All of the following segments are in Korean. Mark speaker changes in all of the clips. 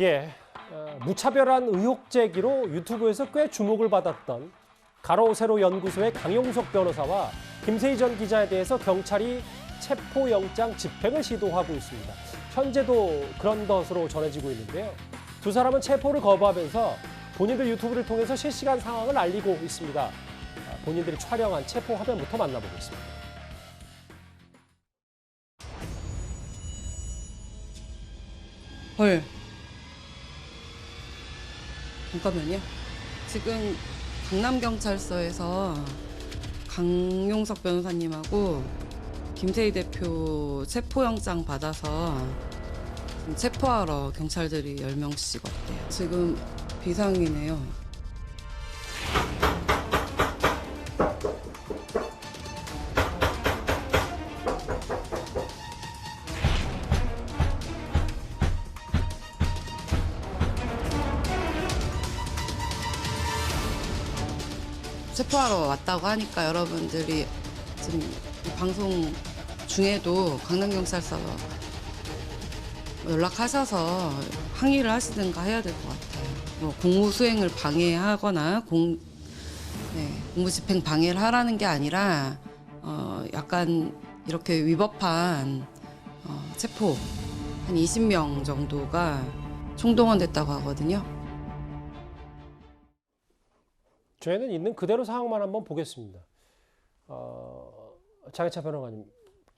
Speaker 1: 예, 무차별한 의혹 제기로 유튜브에서 꽤 주목을 받았던 가로세로 연구소의 강용석 변호사와 김세희 전 기자에 대해서 경찰이 체포영장 집행을 시도하고 있습니다. 현재도 그런 것으로 전해지고 있는데요. 두 사람은 체포를 거부하면서 본인들 유튜브를 통해서 실시간 상황을 알리고 있습니다. 본인들이 촬영한 체포 화면부터 만나보겠습니다.
Speaker 2: 헐. 잠깐만요. 지금 강남경찰서에서 강용석 변호사님하고 김세희 대표 체포영장 받아서 지금 체포하러 경찰들이 10명씩 왔대요. 지금 비상이네요. 체포하러 왔다고 하니까 여러분들이 지금 이 방송 중에도 강남경찰서 연락하셔서 항의를 하시든가 해야 될 것 같아요. 뭐 공무수행을 방해하거나 공무집행 방해를 하라는 게 아니라 약간 이렇게 위법한 체포 한 20명 정도가 총동원됐다고 하거든요.
Speaker 1: 저희는 있는 그대로 상황만 한번 보겠습니다. 장혜차 변호사님,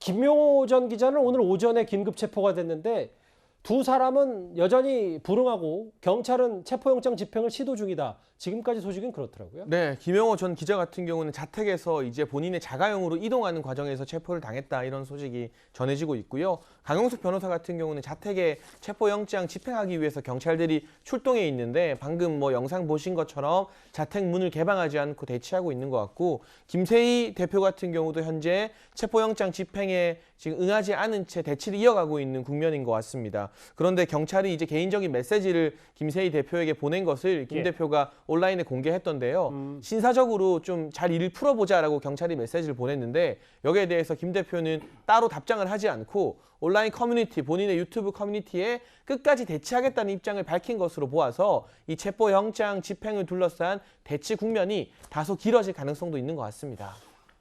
Speaker 1: 김용호 전 기자는 오늘 오전에 긴급 체포가 됐는데 두 사람은 여전히 불응하고 경찰은 체포영장 집행을 시도 중이다. 지금까지 소식은 그렇더라고요.
Speaker 3: 네, 김용호 전 기자 같은 경우는 자택에서 이제 본인의 자가용으로 이동하는 과정에서 체포를 당했다 이런 소식이 전해지고 있고요. 강용석 변호사 같은 경우는 자택에 체포영장 집행하기 위해서 경찰들이 출동해 있는데 방금 뭐 영상 보신 것처럼 자택 문을 개방하지 않고 대치하고 있는 것 같고 김세희 대표 같은 경우도 현재 체포영장 집행에 지금 응하지 않은 채 대치를 이어가고 있는 국면인 것 같습니다. 그런데 경찰이 이제 개인적인 메시지를 김세희 대표에게 보낸 것을 김 대표가 온라인에 공개했던데요. 신사적으로 좀 잘 일을 풀어보자라고 경찰이 메시지를 보냈는데 여기에 대해서 김 대표는 따로 답장을 하지 않고 온라인 커뮤니티, 본인의 유튜브 커뮤니티에 끝까지 대치하겠다는 입장을 밝힌 것으로 보아서 이 체포영장 집행을 둘러싼 대치 국면이 다소 길어질 가능성도 있는 것 같습니다.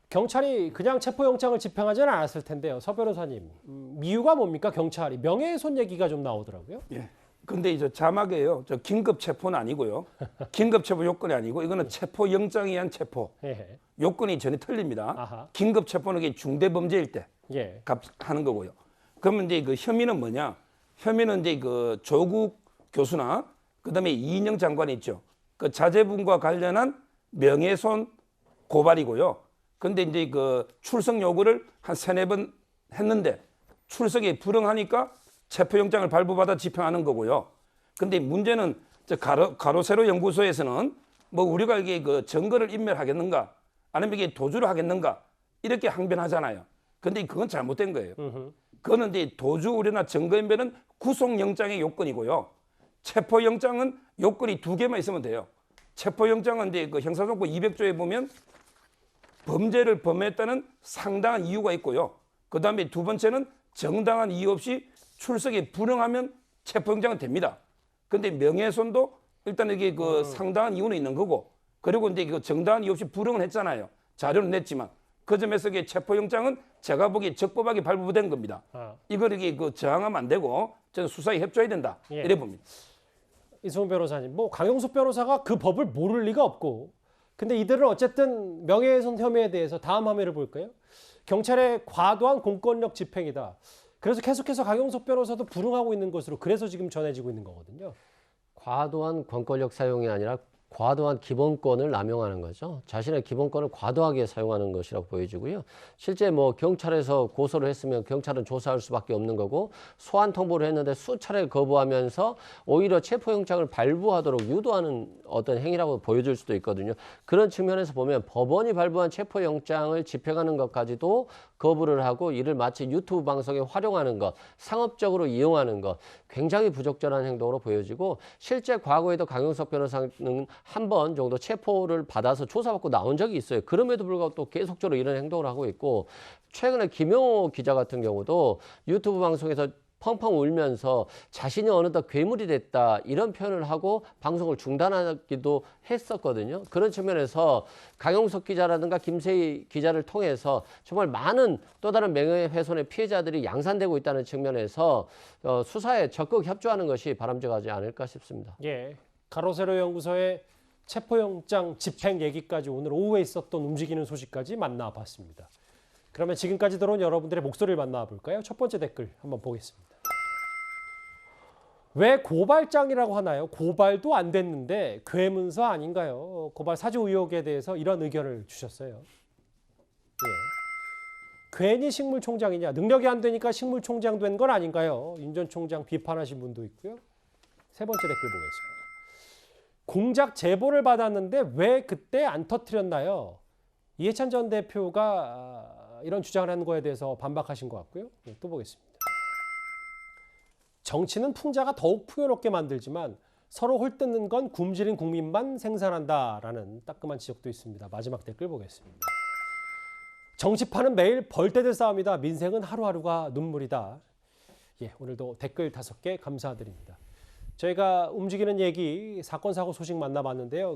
Speaker 1: 경찰이 그냥 체포영장을 집행하지는 않았을 텐데요. 서 변호사님, 이유가 뭡니까? 경찰이 명예훼손 얘기가 좀 나오더라고요.
Speaker 4: 예. 근데 이제 자막에요. 저 긴급 체포는 아니고요. 긴급 체포 요건이 아니고 이거는 체포영장에 의한 체포.
Speaker 1: 예.
Speaker 4: 요건이 전혀 틀립니다.
Speaker 1: 아하.
Speaker 4: 긴급 체포는 이게 중대 범죄일 때
Speaker 1: 예.
Speaker 4: 하는 거고요. 그러면 이제 그 혐의는 뭐냐? 혐의는 이제 그 조국 교수나 그다음에 이인영 장관이 있죠. 그 자제분과 관련한 명예훼손 고발이고요. 근데 이제 그 출석 요구를 한 3-4번 했는데 출석에 불응하니까 체포영장을 발부받아 집행하는 거고요. 근데 문제는 가로세로 연구소에서는 뭐 우리가 이게 그 증거를 인멸하겠는가 아니면 이게 도주를 하겠는가 이렇게 항변하잖아요. 근데 그건 잘못된 거예요. 그거는 이제 도주 우려나 증거 인멸은 구속영장의 요건이고요. 체포영장은 요건이 2개만 있으면 돼요. 체포영장은 이제 그 형사소송법 200조에 보면 범죄를 범했다는 상당한 이유가 있고요. 그 다음에 두 번째는 정당한 이유 없이 출석에 불응하면 체포영장은 됩니다. 근데 명예훼손도 일단 이게 그 상당한 이유는 있는 거고, 그리고 이제 그 정당한 이유 없이 불응을 했잖아요. 자료는 냈지만 그 점에서 이게 체포영장은 제가 보기에 적법하게 발부된 겁니다. 이걸 이게 그 저항하면 안 되고 저는 수사에 협조해야 된다. 이래 봅니다.
Speaker 1: 이승훈 변호사님, 뭐 강용석 변호사가 그 법을 모를 리가 없고, 근데 이들은 어쨌든 명예훼손 혐의에 대해서 다음 혐의를 볼까요? 경찰의 과도한 공권력 집행이다. 그래서 계속해서 강용석 변호사도 불응하고 있는 것으로 그래서 지금 전해지고 있는 거거든요.
Speaker 5: 과도한 권권력 사용이 아니라 과도한 기본권을 남용하는 거죠. 자신의 기본권을 과도하게 사용하는 것이라고 보여지고요. 실제 뭐 경찰에서 고소를 했으면 경찰은 조사할 수밖에 없는 거고 소환 통보를 했는데 수차례 거부하면서 오히려 체포영장을 발부하도록 유도하는 어떤 행위라고 보여질 수도 있거든요. 그런 측면에서 보면 법원이 발부한 체포영장을 집행하는 것까지도 거부를 하고 이를 마치 유튜브 방송에 활용하는 것, 상업적으로 이용하는 것 굉장히 부적절한 행동으로 보여지고 실제 과거에도 강용석 변호사는 한 번 정도 체포를 받아서 조사받고 나온 적이 있어요. 그럼에도 불구하고 또 계속적으로 이런 행동을 하고 있고 최근에 김용호 기자 같은 경우도 유튜브 방송에서 펑펑 울면서 자신이 어느덧 괴물이 됐다 이런 표현을 하고 방송을 중단하기도 했었거든요. 그런 측면에서 강용석 기자라든가 김세희 기자를 통해서 정말 많은 또 다른 명예훼손의 피해자들이 양산되고 있다는 측면에서 수사에 적극 협조하는 것이 바람직하지 않을까 싶습니다.
Speaker 1: 예, 가로세로 연구소의 체포영장 집행 얘기까지 오늘 오후에 있었던 움직이는 소식까지 만나봤습니다. 그러면 지금까지 들어온 여러분들의 목소리를 만나볼까요? 첫 번째 댓글 한번 보겠습니다. 왜 고발장이라고 하나요? 고발도 안 됐는데 괴문서 아닌가요? 고발 사주 의혹에 대해서 이런 의견을 주셨어요. 예. 괜히 식물총장이냐? 능력이 안 되니까 식물총장 된 건 아닌가요? 윤 전 총장 비판하신 분도 있고요. 세 번째 댓글 보겠습니다. 공작 제보를 받았는데 왜 그때 안 터뜨렸나요? 이해찬 전 대표가 이런 주장을 하는 거에 대해서 반박하신 것 같고요. 네, 또 보겠습니다. 정치는 풍자가 더욱 풍요롭게 만들지만 서로 홀뜯는 건 굶주린 국민만 생산한다라는 따끔한 지적도 있습니다. 마지막 댓글 보겠습니다. 정치판은 매일 벌떼들 싸움이다. 민생은 하루하루가 눈물이다. 예, 오늘도 댓글 5개 감사드립니다. 저희가 움직이는 얘기 사건 사고 소식 만나봤는데요.